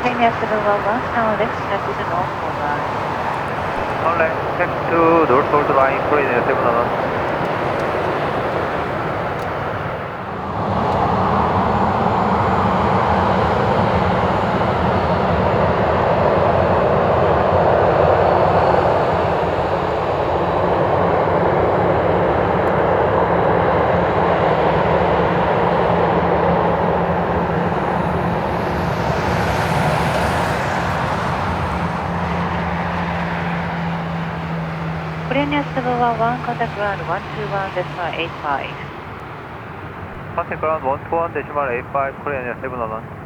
Kenya 711, turn left, taxi to North Pole Line. Turn left, taxi to Northwold Line, Korean 711. Korea 711, contact ground 121.85. Contact ground 121.85, Korean 711.